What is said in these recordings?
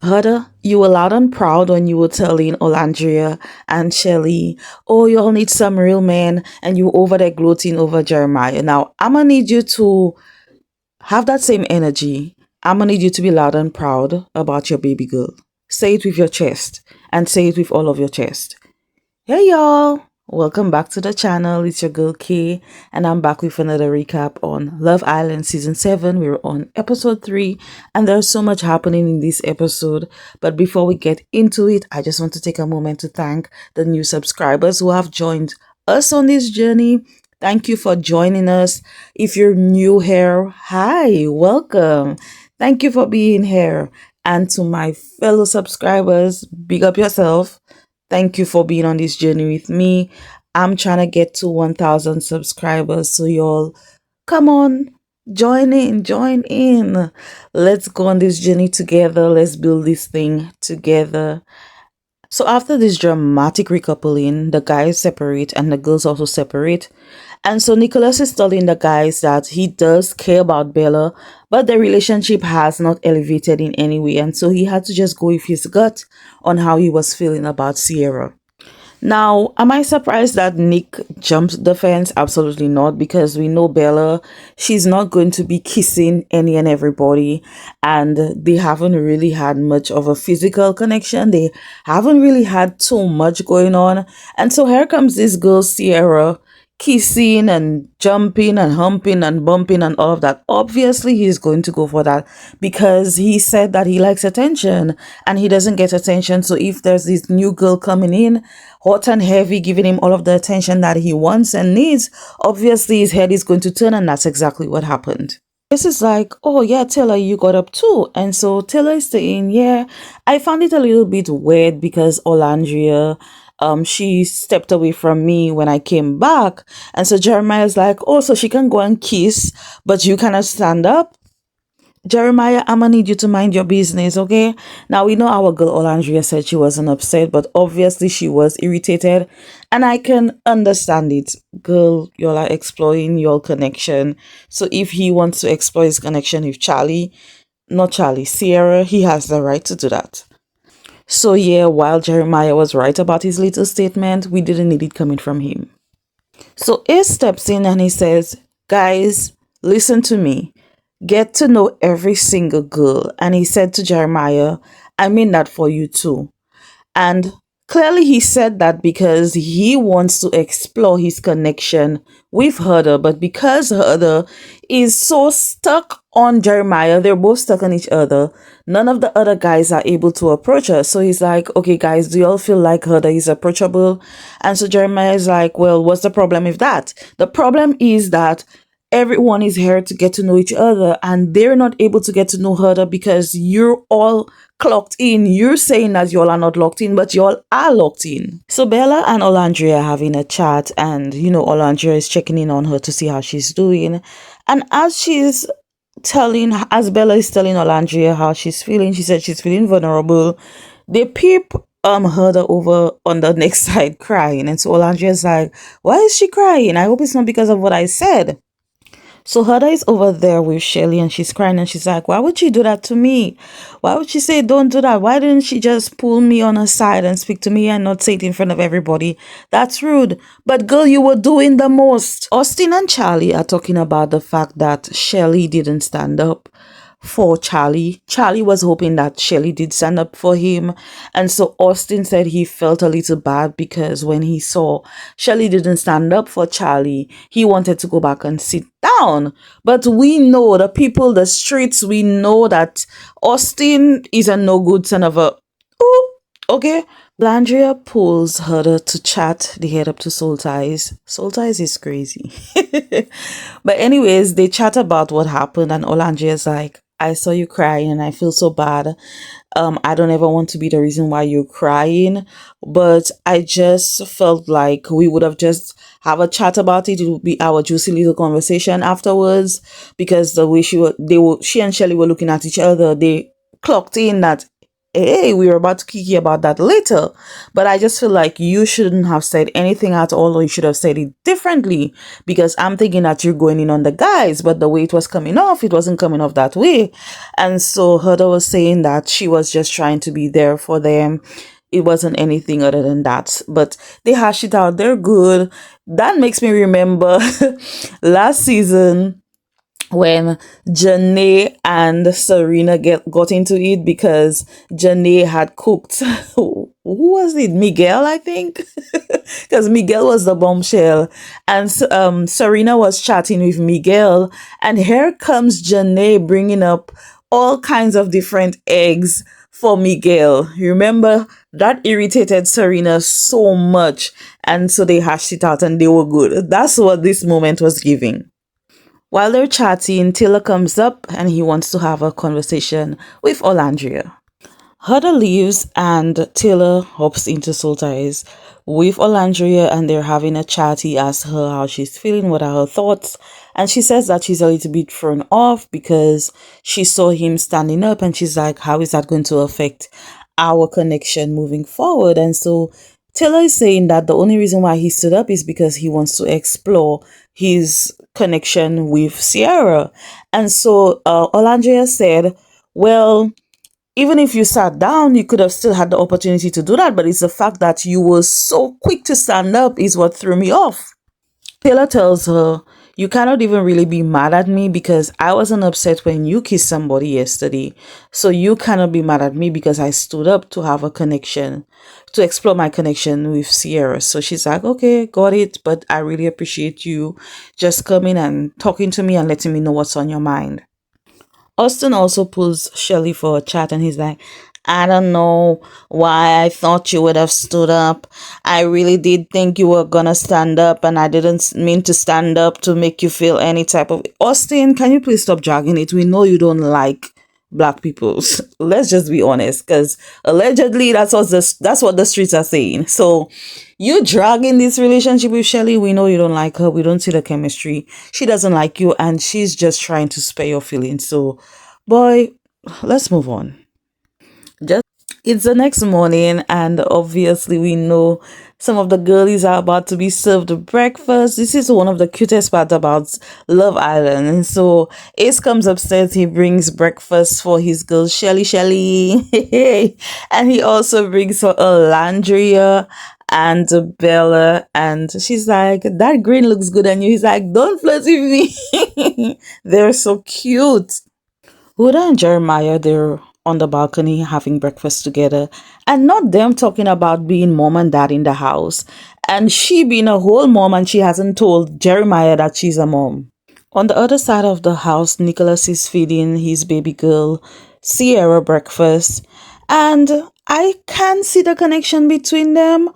Huda, you were loud and proud when you were telling Olandria and Shelly, oh, you all need some real men, and you were over there gloating over Jeremiah. Now, I'm gonna need you to have that same energy. I'm gonna need you to be loud and proud about your baby girl. Say it with your chest, and say it with all of your chest. Hey y'all! Welcome back to the channel. It's your girl Kay, and I'm back with another recap on Love Island Season 7. We're on episode 3, and there's so much happening in this episode. But before we get into it, I just want to take a moment to thank the new subscribers who have joined us on this journey. Thank you for joining us. If you're new here, hi, welcome. Thank you for being here. And to my fellow subscribers, big up yourself. Thank you for being on this journey with me. I'm trying to get to 1,000 subscribers. So y'all, come on, join in, join in. Let's go on this journey together. Let's build this thing together. So after this dramatic recoupling, the guys separate and the girls also separate. And so Nicholas is telling the guys that he does care about Bella, but the relationship has not elevated in any way. And so he had to just go with his gut on how he was feeling about Sierra. Now, am I surprised that Nick jumped the fence? Absolutely not, because we know Bella, she's not going to be kissing any and everybody, and they haven't really had much of a physical connection. They haven't really had too much going on. And so here comes this girl, Sierra, kissing and jumping and humping and bumping and all of that. Obviously, he's going to go for that because he said that he likes attention and he doesn't get attention. So if there's this new girl coming in, hot and heavy, giving him all of the attention that he wants and needs, obviously his head is going to turn, and that's exactly what happened. This is like, oh yeah, Taylor, you got up too. And so Taylor is saying, yeah, I found it a little bit weird because Olandria, she stepped away from me when I came back. And so Jeremiah is like, oh, so she can go and kiss, but you cannot stand up? Jeremiah, I'm gonna need you to mind your business, okay? Now, we know our girl Olandria said she wasn't upset, but obviously she was irritated, and I can understand it. Girl, y'all are exploring your connection. So if he wants to explore his connection with Sierra, he has the right to do that. So yeah, while Jeremiah was right about his little statement, we didn't need it coming from him. So Ace steps in and he says, guys, listen to me. Get to know every single girl. And he said to Jeremiah, I mean that for you too. And clearly he said that because he wants to explore his connection with Huda, but because Huda is so stuck on Jeremiah, they're both stuck on each other, none of the other guys are able to approach her. So he's like, okay guys, do you all feel like Huda is approachable? And so Jeremiah is like, well, what's the problem with that? The problem is that everyone is here to get to know each other, and they're not able to get to know Huda because you're all clocked in. You're saying that y'all are not locked in, but y'all are locked in. So Bella and Olandria are having a chat, and Olandria is checking in on her to see how she's doing. And as Bella is telling Olandria how she's feeling, she said she's feeling vulnerable. They peep Huda over on the next side crying, and so Olandria's like, why is she crying? I hope it's not because of what I said. So Huda is over there with Shelly and she's crying and she's like, why would she do that to me? Why would she say don't do that? Why didn't she just pull me on her side and speak to me and not say it in front of everybody? That's rude. But girl, you were doing the most. Austin and Charlie are talking about the fact that Shelly didn't stand up for Charlie. Charlie was hoping that Shelly did stand up for him. And so Austin said he felt a little bad because when he saw Shelly didn't stand up for Charlie, he wanted to go back and sit down. But we know, the people, the streets, we know that Austin is a no good son of a... Ooh, okay? Blandria pulls Huda to chat the head up to Soul Ties. Soul Ties is crazy. But anyways, they chat about what happened and Olandria is like, I saw you crying and I feel so bad. I don't ever want to be the reason why you're crying, but I just felt like we would have just have a chat about it. It would be our juicy little conversation afterwards, because the way she and Shelly were looking at each other, they clocked in that hey, we were about to kiki about that later. But I just feel like you shouldn't have said anything at all, or you should have said it differently. Because I'm thinking that you're going in on the guys, but the way it was coming off, it wasn't coming off that way. And so Huda was saying that she was just trying to be there for them. It wasn't anything other than that. But they hashed it out. They're good. That makes me remember last season when Janae and Serena got into it because Janae had cooked. Who was it? Miguel, I think, because Miguel was the bombshell, and Serena was chatting with Miguel, and here comes Janae bringing up all kinds of different eggs for Miguel. Remember that irritated Serena so much, and so they hashed it out and they were good. That's what this moment was giving. While they're chatting, Taylor comes up and he wants to have a conversation with Olandria. Huda leaves and Taylor hops into Soul Ties with Olandria and they're having a chat. He asks her how she's feeling, what are her thoughts, and she says that she's a little bit thrown off because she saw him standing up and she's like, how is that going to affect our connection moving forward? And so Taylor is saying that the only reason why he stood up is because he wants to explore his connection with Sierra. And so Olandria said, well, even if you sat down, you could have still had the opportunity to do that. But it's the fact that you were so quick to stand up is what threw me off. Taylor tells her, you cannot even really be mad at me because I wasn't upset when you kissed somebody yesterday. So you cannot be mad at me because I stood up to have a connection, to explore my connection with Sierra. So she's like, okay, got it. But I really appreciate you just coming and talking to me and letting me know what's on your mind. Austin also pulls Shelly for a chat and he's like, I don't know why I thought you would have stood up. I really did think you were gonna stand up and I didn't mean to stand up to make you feel any type of... Austin, can you please stop dragging it? We know you don't like black people. Let's just be honest, because allegedly that's what the streets are saying. So you dragging this relationship with Shelly, we know you don't like her. We don't see the chemistry. She doesn't like you and she's just trying to spare your feelings. So boy, let's move on. Just it's the next morning, and obviously, we know some of the girlies are about to be served breakfast. This is one of the cutest part about Love Island. And so Ace comes upstairs, he brings breakfast for his girl Shelly, and he also brings for Alandria and Bella, and she's like, that green looks good on you. He's like, don't flirt with me. They're so cute. Huda and Jeremiah, they're on the balcony having breakfast together, and not them talking about being mom and dad in the house, and she being a whole mom and she hasn't told Jeremiah that she's a mom. On the other side of the house, Nicholas is feeding his baby girl Sierra breakfast, and I can see the connection between them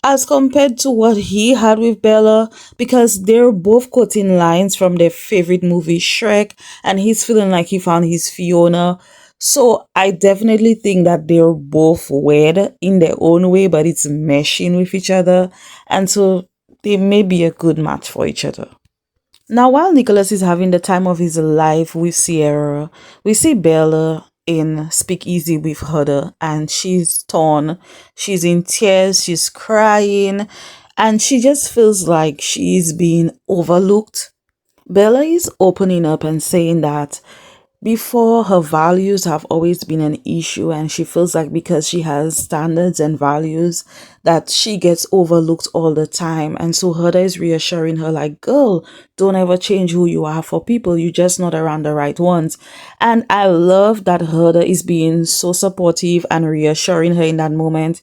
as compared to what he had with Bella, because they're both quoting lines from their favorite movie Shrek, and he's feeling like he found his Fiona. So I definitely think that they're both weird in their own way, but it's meshing with each other, and so they may be a good match for each other. Now, while Nicholas is having the time of his life with Sierra, we see Bella in Speakeasy with Huda, and she's torn. She's in tears, she's crying, and she just feels like she's being overlooked. Bella is opening up and saying that before, her values have always been an issue, and she feels like because she has standards and values that she gets overlooked all the time. And so Huda is reassuring her like, girl, don't ever change who you are for people. You're just not around the right ones. And I love that Huda is being so supportive and reassuring her in that moment.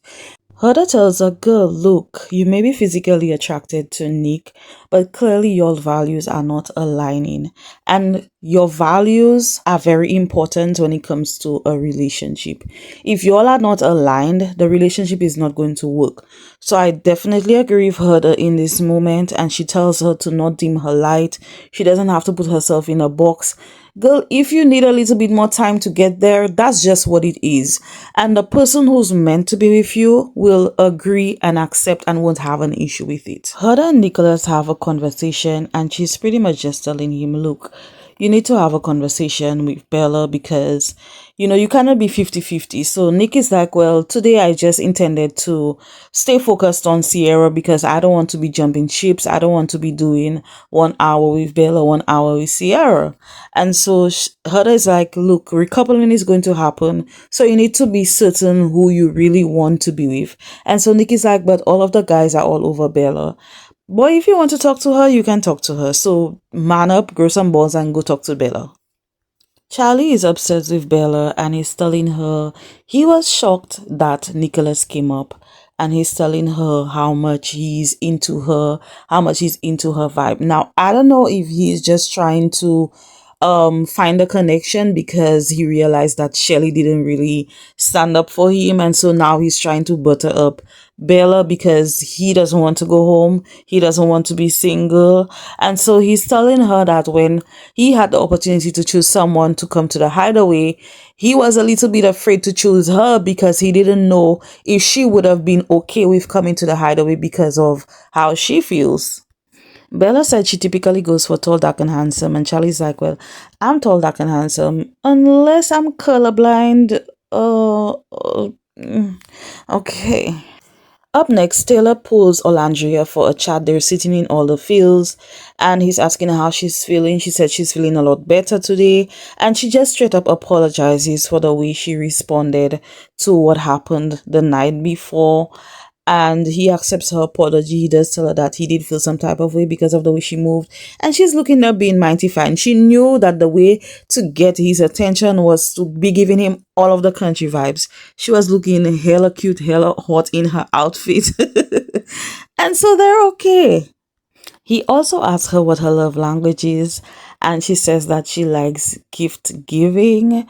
Huda tells her, girl, look, you may be physically attracted to Nick, but clearly your values are not aligning. And your values are very important when it comes to a relationship. If you all are not aligned, the relationship is not going to work. So I definitely agree with Huda in this moment, and she tells her to not dim her light. She doesn't have to put herself in a box. Girl, if you need a little bit more time to get there, that's just what it is. And the person who's meant to be with you will agree and accept and won't have an issue with it. Huda and Nicholas have a conversation and she's pretty much just telling him, look, you need to have a conversation with Bella because, you cannot be 50-50. So Nick is like, well, today I just intended to stay focused on Sierra because I don't want to be jumping ships. I don't want to be doing 1 hour with Bella, 1 hour with Sierra. And so Huda is like, look, recoupling is going to happen. So you need to be certain who you really want to be with. And so Nick is like, but all of the guys are all over Bella. Boy, if you want to talk to her, you can talk to her. So man up, grow some balls, and go talk to Bella. Charlie is obsessed with Bella and he's telling her he was shocked that Nicholas came up, and he's telling her how much he's into her, how much he's into her vibe. Now, I don't know if he's just trying to find a connection because he realized that Shelly didn't really stand up for him, and so now he's trying to butter up Bella because he doesn't want to go home, he doesn't want to be single. And so he's telling her that when he had the opportunity to choose someone to come to the hideaway, he was a little bit afraid to choose her because he didn't know if she would have been okay with coming to the hideaway because of how she feels. Bella said she typically goes for tall, dark, and handsome, and Charlie's like, well, I'm tall, dark, and handsome, unless I'm colorblind. Okay. Up next, Taylor pulls Olandria for a chat. They're sitting in all the fields, and he's asking her how she's feeling. She said she's feeling a lot better today, and she just straight up apologizes for the way she responded to what happened the night before. And he accepts her apology. He does tell her that he did feel some type of way because of the way she moved, and she's looking at being mighty fine. She knew that the way to get his attention was to be giving him all of the country vibes. She was looking hella cute, hella hot in her outfit. And so they're okay. He also asks her what her love language is, and she says that she likes gift giving,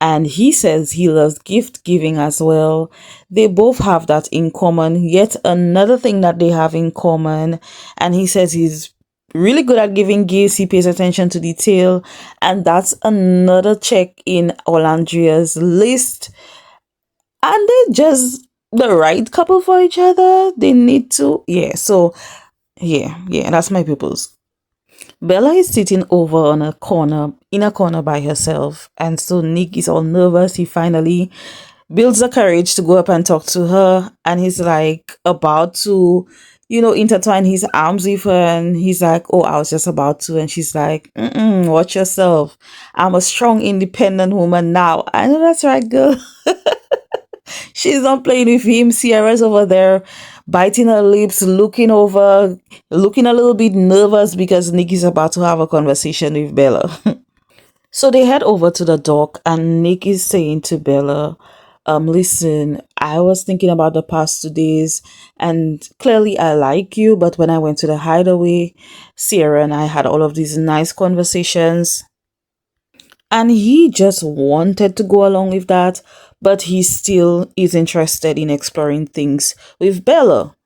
and he says he loves gift giving as well. They both have that in common. Yet another thing that they have in common, and he says he's really good at giving gifts. He pays attention to detail, and that's another check in Olandria's list. And they just the right couple for each other. They need to, yeah. So yeah, that's my pupils. Bella is sitting over on a corner, in a corner by herself, and so Nick is all nervous. He finally builds the courage to go up and talk to her, and he's like about to, intertwine his arms with her, and he's like, "Oh, I was just about to," and she's like, "Watch yourself. I'm a strong, independent woman now." I know that's right, girl. She's not playing with him. Sierra's over there biting her lips, looking over, looking a little bit nervous because Nick is about to have a conversation with Bella. So they head over to the dock, and Nick is saying to Bella, listen, I was thinking about the past 2 days, and clearly I like you, but when I went to the hideaway, Sierra and I had all of these nice conversations, and he just wanted to go along with that, but he still is interested in exploring things with Bella.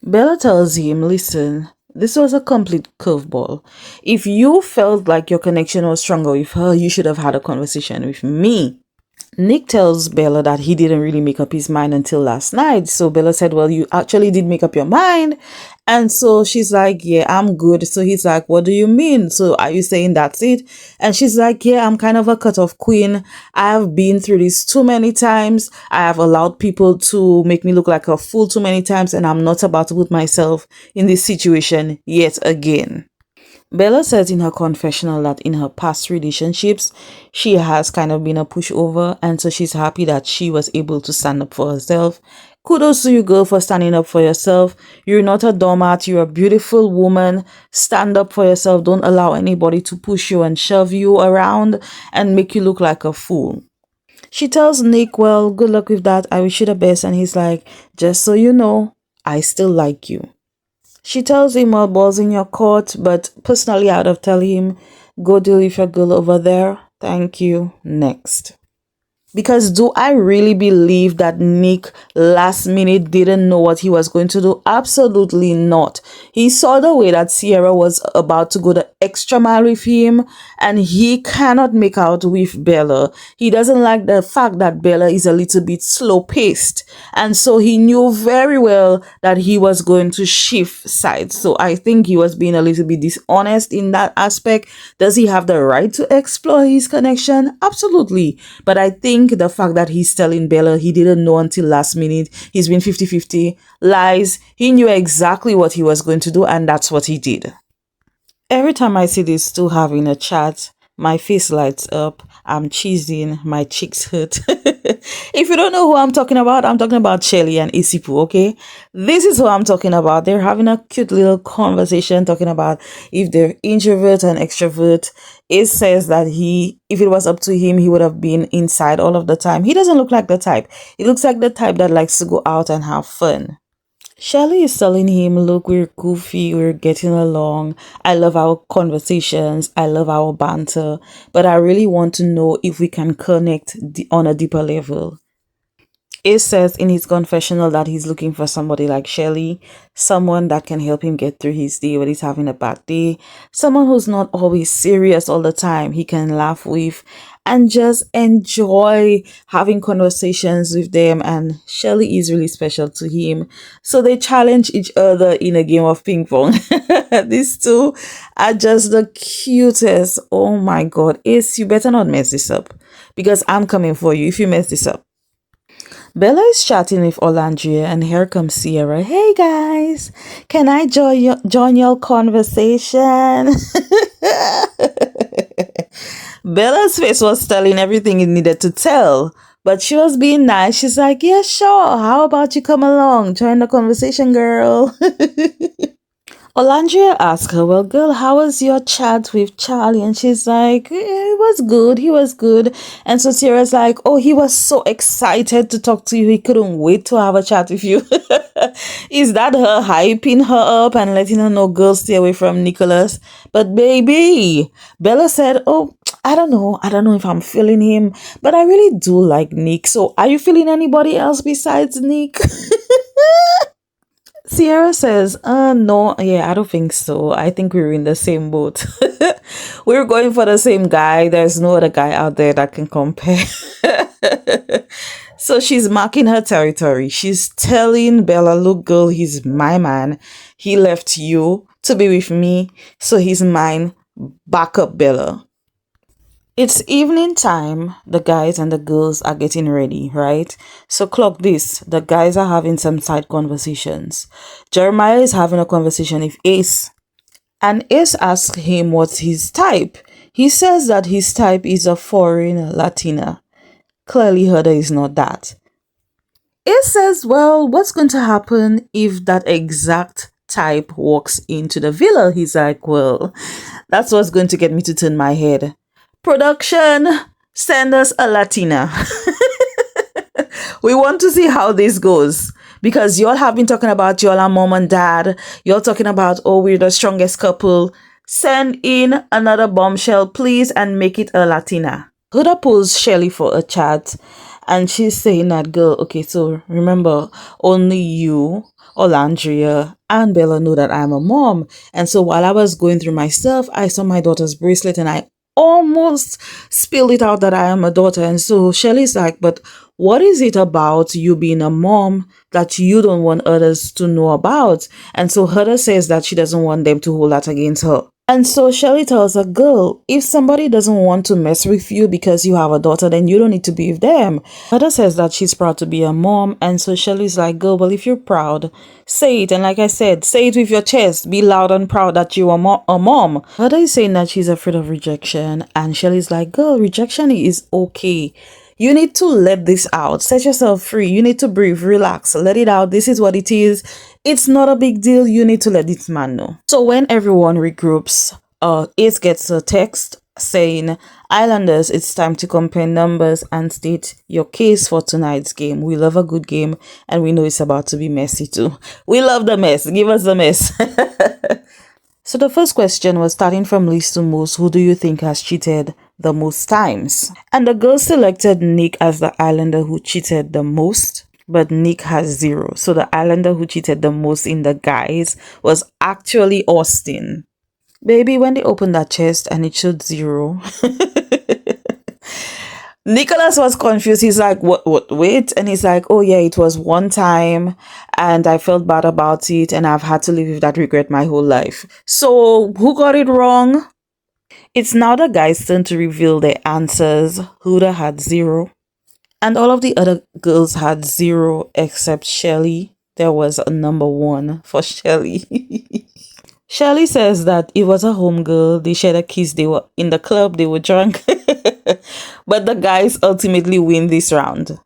Bella tells him, listen, this was a complete curveball. If you felt like your connection was stronger with her, you should have had a conversation with me. Nick tells Bella that he didn't really make up his mind until last night. So Bella said, well, you actually did make up your mind. And so she's like, yeah, I'm good. So he's like, what do you mean? So are you saying that's it? And she's like, yeah, I'm kind of a cut-off queen. I have been through this too many times. I have allowed people to make me look like a fool too many times, and I'm not about to put myself in this situation yet again. Bella says in her confessional that in her past relationships, she has kind of been a pushover, and so she's happy that she was able to stand up for herself. Kudos to you, girl, for standing up for yourself. You're not a doormat. You're a beautiful woman. Stand up for yourself. Don't allow anybody to push you and shove you around and make you look like a fool. She tells Nick, well, good luck with that. I wish you the best. And he's like, just so you know, I still like you. She tells him, well, balls in your court, but personally, I'd have tell him, go deal with your girl over there. Thank you. Next. Because do I really believe that Nick last minute didn't know what he was going to do? Absolutely not. He saw the way that Sierra was about to go the extra mile with him, and he cannot make out with Bella. He doesn't like the fact that Bella is a little bit slow paced. And so he knew very well that he was going to shift sides. So I think he was being a little bit dishonest in that aspect. Does he have the right to explore his connection? Absolutely. But I think the fact that he's telling Bella he didn't know until last minute, he's been 50-50, lies. He knew exactly what he was going to do, and that's what he did. Every time I see these two having a chat, my face lights up. I'm cheesing, my cheeks hurt. If you don't know who I'm talking about Shelly and Isipu, okay? This is who I'm talking about. They're having a cute little conversation talking about if they're introvert and extrovert. It says that if it was up to him, he would have been inside all of the time. He doesn't look like the type. He looks like the type that likes to go out and have fun. Shelly is telling him, look, we're goofy, we're getting along. I love our conversations. I love our banter. But I really want to know if we can connect on a deeper level. It says in his confessional that he's looking for somebody like Shelly, someone that can help him get through his day when he's having a bad day, someone who's not always serious all the time, he can laugh with and just enjoy having conversations with them. And Shelly is really special to him. So they challenge each other in a game of ping pong. These two are just the cutest. Oh my God. Ace, you better not mess this up because I'm coming for you if you mess this up. Bella is chatting with Olandria, and here comes Sierra. Hey guys, can I join your conversation? Bella's face was telling everything it needed to tell, but she was being nice. She's like, yeah, sure. How about you come along? Join the conversation, girl. Olandria asked her, well, girl, how was your chat with Charlie? And she's like, it was good. He was good. And so Sierra's like, oh, he was so excited to talk to you. He couldn't wait to have a chat with you. Is that her hyping her up and letting her know, girl, stay away from Nicholas? But baby, Bella said, oh, I don't know. I don't know if I'm feeling him, but I really do like Nick. So are you feeling anybody else besides Nick? Sierra says, no, yeah, I don't think so. I think we're in the same boat. We're going for the same guy. There's no other guy out there that can compare. So she's marking her territory. She's telling Bella, look, girl, he's my man. He left you to be with me, so he's mine. Back up, Bella. It's evening time. The guys and the girls are getting ready, right? So clock this. The guys are having some side conversations. Jeremiah is having a conversation with Ace. And Ace asks him what's his type. He says that his type is a foreign Latina. Clearly, Huda is not that. Ace says, well, what's going to happen if that exact type walks into the villa? He's like, well, that's what's going to get me to turn my head. Production, send us a Latina. We want to see how this goes. Because y'all have been talking about y'all are mom and dad. Y'all talking about, oh, we're the strongest couple. Send in another bombshell, please, and make it a Latina. Huda pulls Shelly for a chat. And she's saying that, girl, okay, so remember, only you, Olandria, and Bella know that I'm a mom. And so while I was going through my stuff, I saw my daughter's bracelet and I almost spilled it out that I am a daughter. And so Shelly's like, but what is it about you being a mom that you don't want others to know about? And so Huda says that she doesn't want them to hold that against her. And so Shelly tells her, girl, if somebody doesn't want to mess with you because you have a daughter, then you don't need to be with them. Huda says that she's proud to be a mom. And so Shelly's like, girl, well, if you're proud, say it. And like I said, say it with your chest. Be loud and proud that you're a mom. Huda is saying that she's afraid of rejection. And Shelly's like, girl, rejection is okay. You need to let this out. Set yourself free. You need to breathe, relax, let it out. This is what it is. It's not a big deal. You need to let this man know. So when everyone regroups, Ace gets a text saying, Islanders, it's time to compare numbers and state your case for tonight's game. We love a good game and we know it's about to be messy too. We love the mess. Give us the mess. So the first question was, starting from least to most, who do you think has cheated the most times. And the girls selected Nick as the islander who cheated the most, but Nick has zero. So the islander who cheated the most in the guys was actually Austin. Baby, when they opened that chest and it showed zero, Nicholas was confused. He's like, what, wait? And he's like, oh yeah, it was one time and I felt bad about it and I've had to live with that regret my whole life. So who got it wrong? It's now the guys' turn to reveal their answers. Huda had zero. And all of the other girls had zero except Shelly. There was a number one for Shelly. Shelly says that it was a homegirl. They shared a kiss. They were in the club. They were drunk. But the guys ultimately win this round.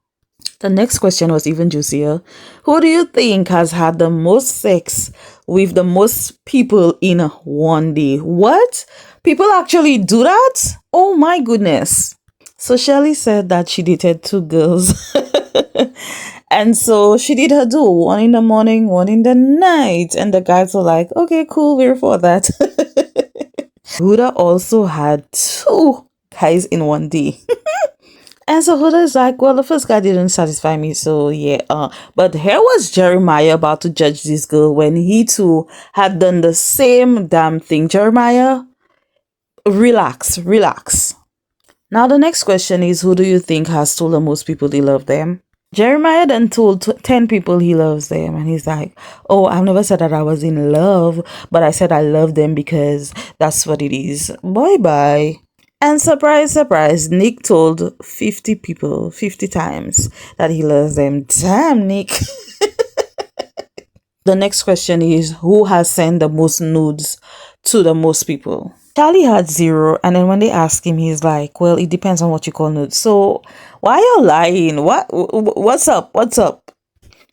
The next question was even juicier. Who do you think has had the most sex with the most people in one day? What? People actually do that? Oh my goodness. So Shelly said that she dated two girls. And so she did her do one in the morning, one in the night. And the guys were like, okay, cool, we're for that. Huda also had two guys in one day. And so Huda is like, well, the first guy didn't satisfy me, so yeah. But here was Jeremiah about to judge this girl when he too had done the same damn thing. Jeremiah, relax, relax. Now the next question is, who do you think has told the most people they love them? Jeremiah then told 10 people he loves them, and he's like, oh, I've never said that I was in love, but I said I love them because that's what it is. Bye bye. And surprise, surprise, Nick told 50 people 50 times that he loves them. Damn, Nick. The next question is, who has sent the most nudes to the most people? Charlie had zero, and then when they asked him, he's like, well, it depends on what you call nudes. So why you lying? What's up? What's up?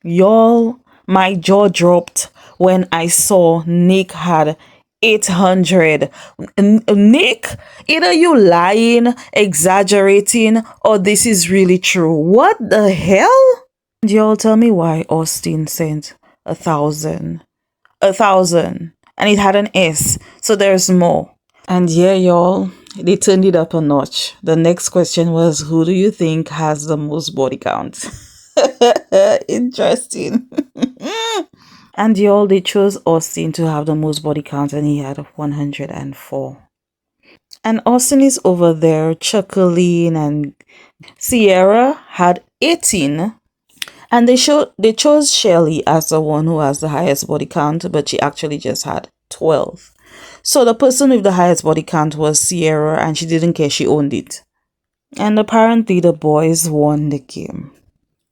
Y'all, my jaw dropped when I saw Nick had 800. Nick, either you lying, exaggerating, or this is really true. What the hell? Y'all, tell me why Austin sent 1,000. 1,000. And it had an S, so there's more. And yeah, y'all, they turned it up a notch. The next question was, who do you think has the most body count? Interesting. And y'all, they chose Austin to have the most body count, and he had 104. And Austin is over there chuckling, and Sierra had 18. And they chose Shelly as the one who has the highest body count, but she actually just had 12. So the person with the highest body count was Sierra, and she didn't care, she owned it. And apparently the boys won the game.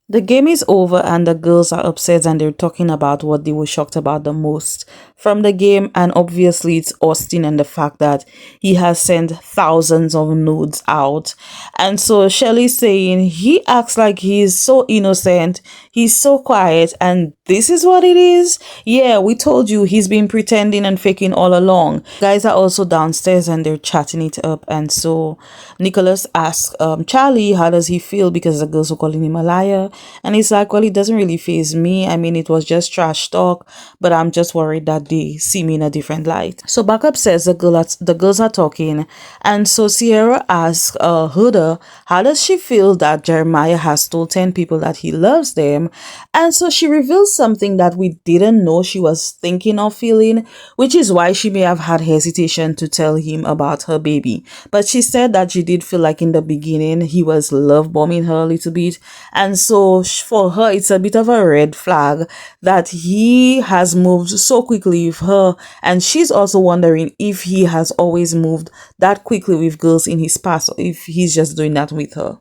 The game is over and the girls are upset and they're talking about what they were shocked about the most from the game, and obviously it's Austin and the fact that he has sent thousands of nudes out. And so Shelly's saying he acts like he's so innocent, he's so quiet, and this is what it is. Yeah, we told you he's been pretending and faking all along. Guys are also downstairs and they're chatting it up, and so Nicholas asks Charlie how does he feel because the girls were calling him a liar. And he's like, well, it doesn't really faze me. I mean, it was just trash talk, but I'm just worried that they see me in a different light. So back upstairs, the girls are talking. And so Sierra asks Huda, how does she feel that Jeremiah has told 10 people that he loves them? And so she reveals something that we didn't know she was thinking of feeling, which is why she may have had hesitation to tell him about her baby. But she said that she did feel like in the beginning he was love bombing her a little bit. And so for her, it's a bit of a red flag that he has moved so quickly with her, and she's also wondering if he has always moved that quickly with girls in his past, or if he's just doing that with her.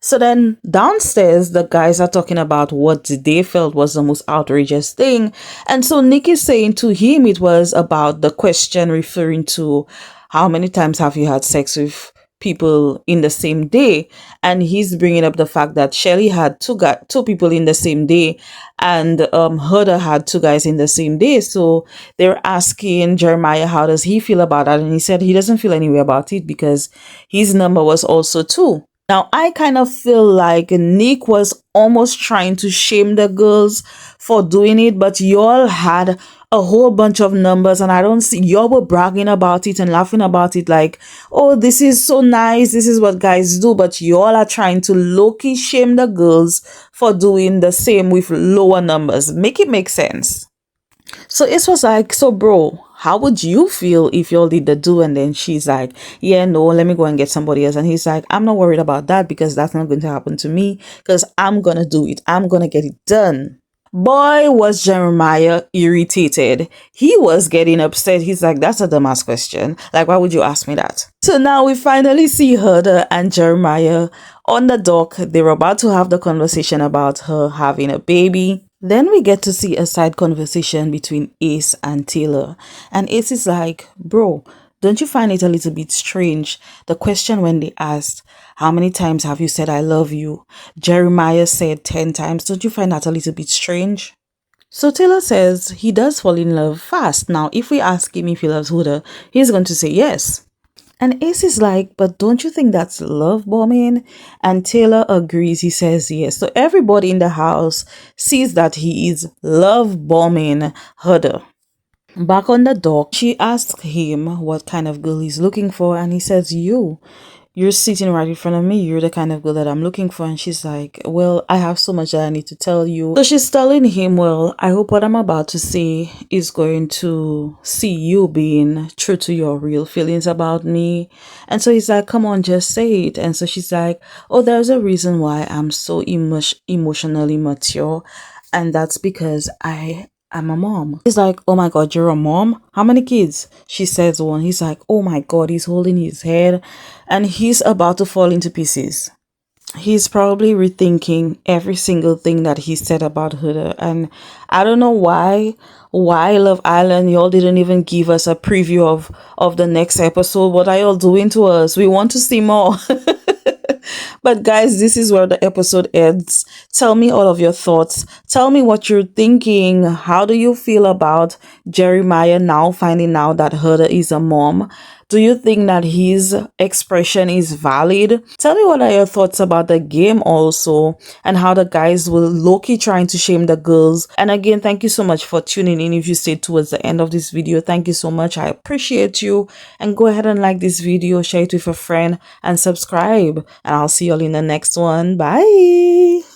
So then downstairs, the guys are talking about what they felt was the most outrageous thing. And so Nick is saying to him it was about the question referring to how many times have you had sex with people in the same day, and he's bringing up the fact that Shelly had two people in the same day, and Huda had two guys in the same day. So they're asking Jeremiah how does he feel about that, and he said he doesn't feel any way about it because his number was also 2. Now, I kind of feel like Nick was almost trying to shame the girls for doing it, but y'all had a whole bunch of numbers, and I don't see y'all were bragging about it and laughing about it like, oh, this is so nice, this is what guys do, but y'all are trying to low-key shame the girls for doing the same with lower numbers. Make it make sense. So it was like, so bro, how would you feel if y'all did the do? And then she's like, yeah, no, let me go and get somebody else. And he's like, I'm not worried about that because that's not going to happen to me because I'm going to do it. I'm going to get it done. Boy, was Jeremiah irritated. He was getting upset. He's like, that's a dumbass question. Like, why would you ask me that? So now we finally see Huda and Jeremiah on the dock. They're about to have the conversation about her having a baby. Then we get to see a side conversation between Ace and Taylor. And Ace is like, bro, don't you find it a little bit strange? The question when they asked, how many times have you said I love you? Jeremiah said 10 times. Don't you find that a little bit strange? So Taylor says he does fall in love fast. Now, if we ask him if he loves Huda, he's going to say yes. And Ace is like, but don't you think that's love bombing? And Taylor agrees. He says yes. So everybody in the house sees that he is love bombing Huda. Back on the dock, she asks him what kind of girl he's looking for, and he says, you're sitting right in front of me. You're the kind of girl that I'm looking for. And she's like, well, I have so much that I need to tell you. So she's telling him, well, I hope what I'm about to say is going to see you being true to your real feelings about me. And so he's like, come on, just say it. And so she's like, oh, there's a reason why I'm so emotionally mature. And that's because I'm a mom. He's like, oh my God, you're a mom? How many kids? She says one. He's like, oh my God, he's holding his head and he's about to fall into pieces. He's probably rethinking every single thing that he said about Huda. And I don't know why Love Island, y'all didn't even give us a preview of the next episode. What are y'all doing to us? We want to see more. But guys, this is where the episode ends. Tell me all of your thoughts. Tell me what you're thinking. How do you feel about Jeremiah now finding out that Huda is a mom? Do you think that his expression is valid? Tell me what are your thoughts about the game also, and how the guys will low-key trying to shame the girls. And again, thank you so much for tuning in. If you stayed towards the end of this video, thank you so much. I appreciate you. And go ahead and like this video, share it with a friend, and subscribe. And I'll see you all in the next one. Bye.